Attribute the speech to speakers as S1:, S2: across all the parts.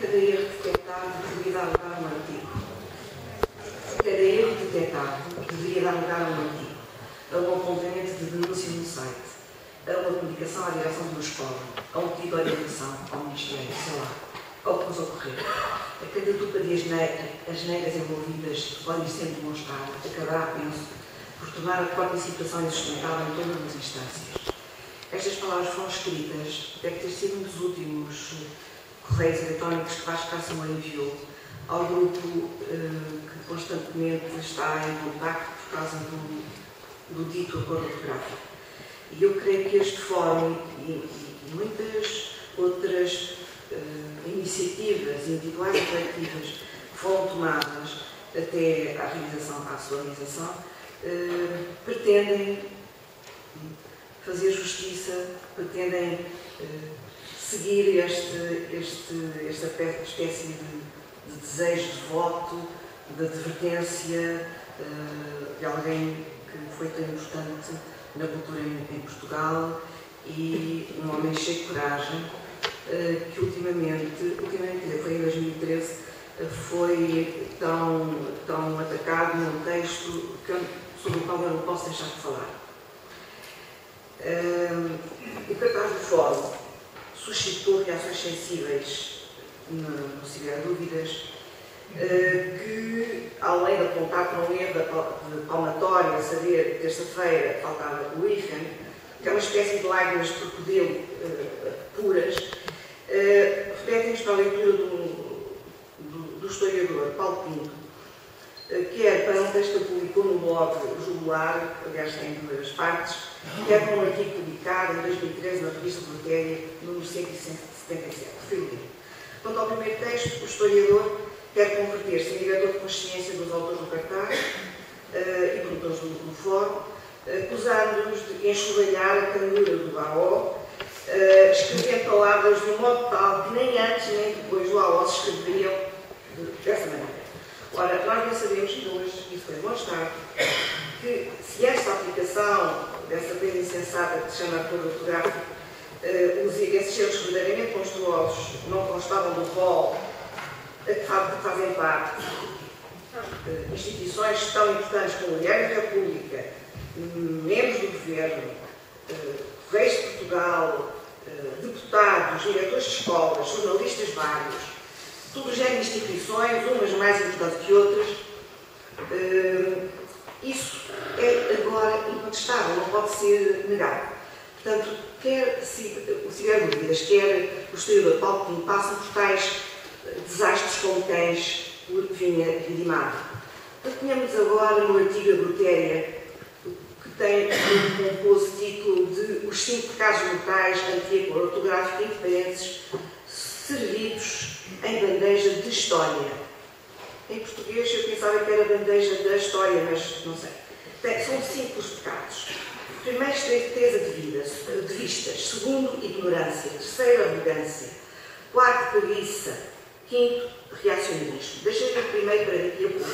S1: cada erro detectado deveria dar lugar a um artigo. Cada erro detectado deveria dar lugar a um artigo, a um apontamento de denúncia no site, a uma comunicação à direção de uma escola, a um pedido de orientação ao Ministério, sei lá, ao que nos ocorrer. A cada dupla de asneiras envolvidas que podem ser demonstradas, acabará, penso, por tornar a própria situação insustentável em todas as instâncias. Estas palavras foram escritas, deve ter sido um dos últimos correios eletrónicos que Vasco Caçamor enviou ao grupo que constantemente está em contacto por causa do dito acordo ortográfico. E eu creio que este fórum e muitas outras iniciativas individuais e coletivas que foram tomadas até à realização, à sua realização, pretendem fazer justiça, pretendem seguir esta espécie de desejo de voto, de advertência de alguém que foi tão importante na cultura em Portugal e um homem cheio de coragem que ultimamente foi em 2013, foi tão atacado num texto sobre o qual eu não posso deixar de falar. O cartaz do fórum suscitou reações sensíveis no Ciberdúvidas, que, além de apontar para um erro de palmatória, a saber, terça-feira faltava o hífen, que é uma espécie de lágrimas de crocodilo puras, repetem-nos para a leitura do historiador Paulo Pinto, quer para um texto que publicou no blog Jugular, aliás tem duas partes, quer para um artigo publicado em 2013 na revista Matéria, número 177. Quanto ao primeiro texto, o historiador quer converter-se em diretor de consciência dos autores do cartaz e promotores do fórum, acusando-nos de enxovalhar a candura do AO, escrevendo palavras de um modo tal que nem antes nem depois do AO se escreveriam dessa maneira. Ora, nós bem sabemos que hoje isso foi demonstrado, que se esta aplicação dessa coisa insensata que se chama acordo ortográfico, esses erros verdadeiramente monstruosos não constavam do rol a que fazem parte instituições tão importantes como o Diário da República, membros do Governo, reis de Portugal, deputados, diretores de escolas, jornalistas vários, tudo já em instituições, umas mais importantes que outras, isso é agora incontestável, não pode ser negado. Portanto, quer o Ciberdúvidas, quer o historiador Paulo Pinto passam por tais desastres como cães por vinha vidimado. Tínhamos agora no artigo A Brutéria, que tem um pomposo título de Os 5 pecados mortais anti-acordo ortográfico independentes servidos em bandeja de história. Em português eu pensava que era bandeja da história, mas não sei. São 5 os pecados. Primeiro, estreiteza de vistas. Segundo, ignorância. Terceiro, arrogância. Quarto, preguiça. Quinto, reacionarismo. Deixei o primeiro para daqui a pouco.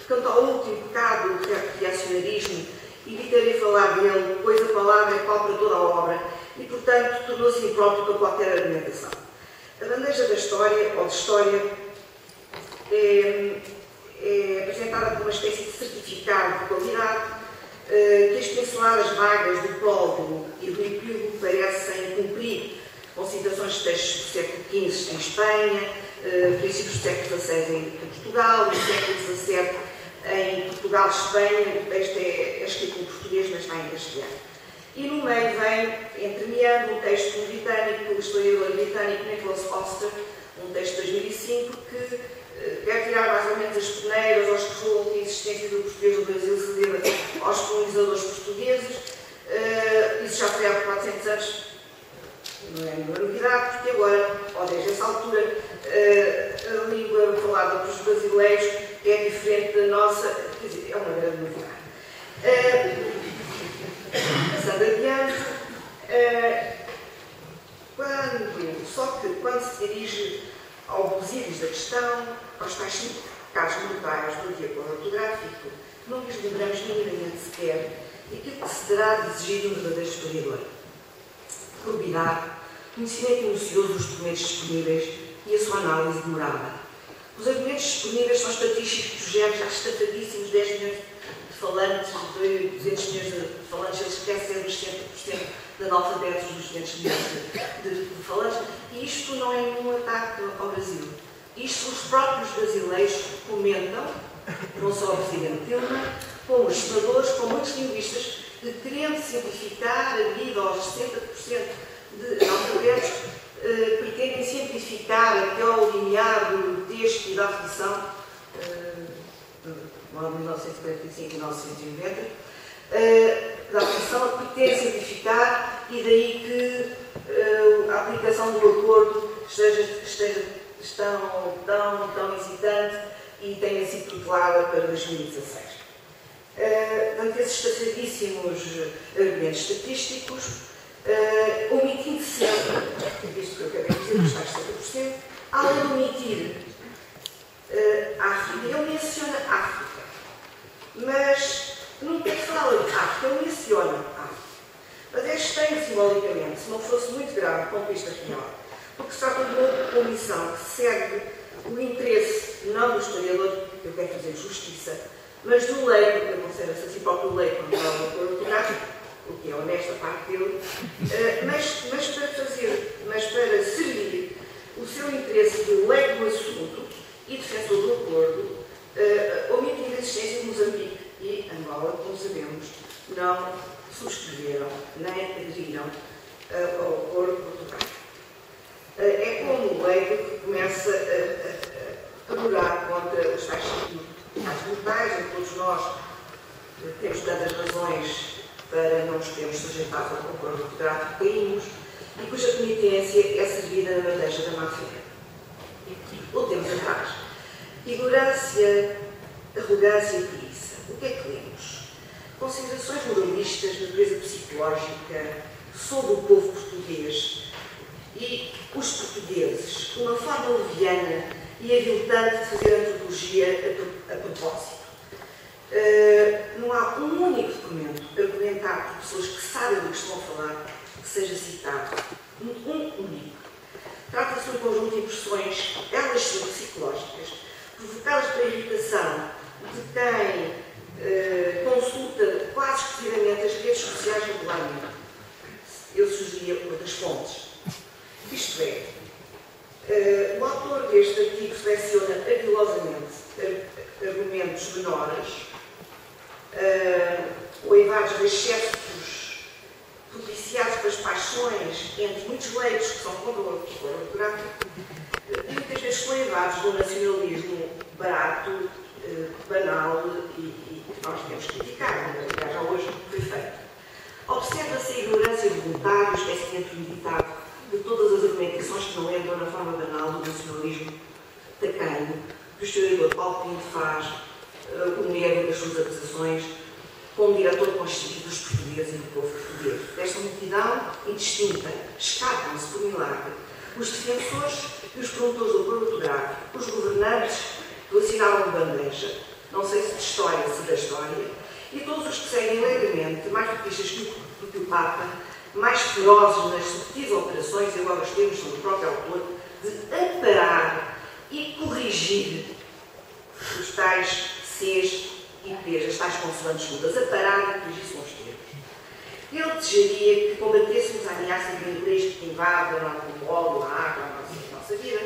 S1: Quanto ao último pecado, o reacionarismo, evitarei falar dele, pois a palavra é qual para toda a obra e, portanto, tornou-se impróprio para qualquer argumentação. A bandeja da história, ou de história, é apresentada por uma espécie de certificado de qualidade que as pinceladas vagas do prólogo e do epílogo parecem cumprir, com citações de textos do século XV em Espanha, princípios do século XVI em Portugal, do século XVII em Portugal e Espanha. O texto é escrito em português, mas está em castelhano. E no meio vem, entremeando, um texto britânico, do historiador britânico Nicholas Foster, um texto de 2005, que quer tirar mais ou menos as peneiras aos que julgam que a existência do português no Brasil se deva aos colonizadores portugueses. Isso já foi há 400 anos, não é nenhuma novidade, porque agora, ou desde essa altura, a língua falada pelos brasileiros é diferente da nossa, quer dizer, é uma grande novidade. Passando adiante, quando se dirige ao buzidos da questão, aos tais 5 pecados mortais do anti-acordo ortográfico, não lhes lembramos minimamente sequer aquilo que se terá de exigir de um verdadeiro historiador. Probidade, conhecimento minucioso dos documentos disponíveis, e a sua análise demorada. Os argumentos disponíveis são estatísticos dos géneros já estafadíssimos, 10 milhões de falantes, 200 milhões de falantes, eles esquecem os 70% de analfabetos dos 200 milhões de falantes, e isto não é nenhum ataque ao Brasil. Isto os próprios brasileiros comentam, não só o Presidente Dilma, como os senadores, como muitos linguistas, que querendo simplificar a vida aos 60% de analfabetos, pretendem simplificar até ao limiar do texto e da aflição, de 1945 e 1990, da aflição, pretendem simplificar, e daí que a aplicação do acordo esteja tão hesitante e tenha sido tutelada para 2016. Dante esses estafadíssimos argumentos estatísticos, omitindo sempre, isto que eu acabei de dizer, dos tais 70%, além de omitir a África, ele menciona a África, mas nunca fala de África, ele menciona a África. Mas é estranho simbolicamente, se não fosse muito grave do ponto de vista real, porque se trata de uma comissão que segue o interesse, não do historiador, eu quero fazer justiça, mas do leigo, que considera-se assim próprio leigo, quando fala do acordo ortográfico, o que é honesto a parte dele, mas para servir o seu interesse de leigo do assunto e defensor do acordo, omitindo a existência de Moçambique e Angola, como sabemos, não subscreveram nem aderiram ao acordo ortográfico. É como o leigo que começa a perorar contra os tais mortais, e todos nós temos tantas razões para não nos termos sujeitado ao acordo ortográfico que caímos, e cuja penitência é servida na bandeja da má-fé. Voltemos atrás. Ignorância, arrogância e preguiça. O que é que lemos? Considerações moralistas de natureza psicológica sobre o povo português e os portugueses, uma forma leviana e aviltante de fazer antropologia a propósito. Não há um único documento argumentado por pessoas que sabem do que estão a falar que seja citado. Um único. Trata-se de um conjunto de impressões, elas são psicológicas, provocadas pela irritação de quem consulta quase exclusivamente as redes sociais regularmente. Eu sugeria outras fontes. Isto é, o autor deste artigo seleciona habilidosamente argumentos menores, oivados de excessos propiciados pelas paixões entre muitos leigos que são contra o acordo ortográfico, muitas vezes oivados do nacionalismo barato, banal e que nós temos que criticar, mas já hoje foi feito. Observa-se a ignorância voluntária, o esquecimento meditado de todas as argumentações que não entram na forma banal do nacionalismo tacanho, que o historiador Paulo Pinto faz o medo das suas acusações como diretor constitutivo dos portugueses e do povo português. Desta multidão indistinta, escapam-se por milagre os defensores e os promotores do acordo ortográfico, os governantes que o assinaram de bandeja, não sei se de história, se da história, e todos os que seguem alegremente, mais fetichistas do que o Papa, mais ferozes nas subtis operações, igual aos termos do próprio autor, de aparar e corrigir os tais Cs e Ps, as tais consoantes mudas, aparar e corrigir são os termos. Ele desejaria que combatêssemos a ameaça do inglês que invade o óleo, a água, a nossa vida,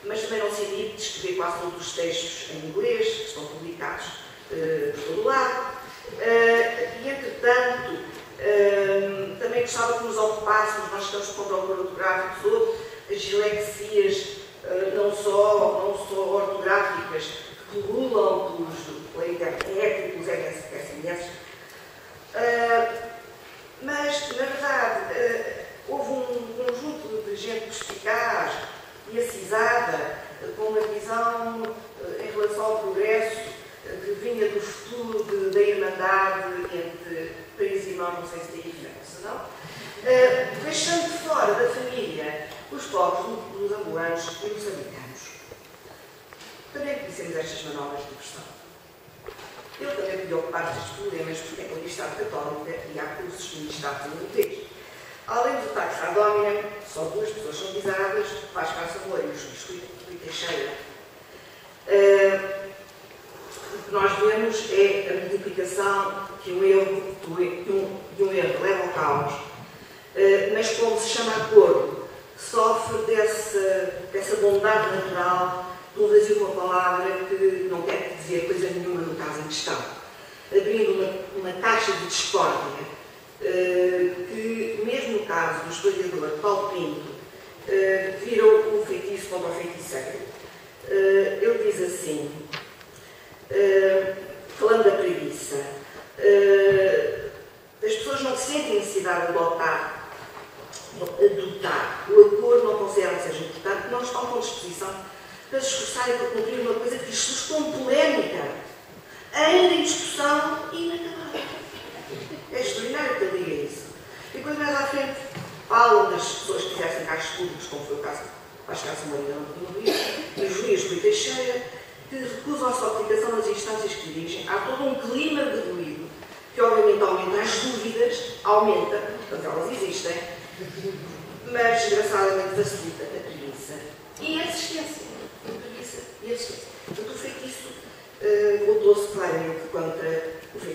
S1: mas também não se admite de escrever quase todos os textos em inglês, que estão publicados por todo o lado. E, entretanto, também gostava que nos ocupássemos, nós estamos contra o acordo ortográfico, sobre as dilexias não só ortográficas que pululam pela internet e pelos SMS. Mas, na verdade, houve um conjunto de gente perspicaz e acisada, com uma visão em relação ao progresso que vinha do futuro da irmandade entre países irmãos, não sei se tem diferença, não? Deixando de fora da família os povos dos angolanos e dos americanos. Também conhecemos estas manobras de pressão. Eu também podia ocupar estes problemas porque é Universidade Católica e há cursos de Estado em inglês. Além do tax ad hominem, só 2 pessoas são visadas, Vasco Moura e o juiz Rui Teixeira. O que nós vemos é a multiplicação que um erro leva ao caos, mas como se chama acordo, sofre dessa bondade natural de um vazio de uma palavra que não quer dizer coisa nenhuma no caso em questão, abrindo uma caixa de discórdia que, mesmo no caso do historiador Paulo Pinto, virou um feitiço contra o feiticeiro. Ele diz assim, falando da preguiça, as pessoas não sentem necessidade de adotar o acordo, não consideram que seja importante, porque não estão com disposição para se esforçarem para cumprir uma coisa que lhes suscitou polémica, ainda em discussão e inacabada. É extraordinário que ele diga isso. E depois mais à frente falam das pessoas que fizessem cargos públicos, como foi o caso de Vasco Moura e o juiz Rui Teixeira, que recusam a sua aplicação nas instâncias que dirigem. Há todo um clima de ruído que obviamente aumenta as dúvidas, portanto elas existem, mas desgraçadamente facilita a preguiça e a existência. Portanto, o feitiço voltou-se claramente contra o feitiço.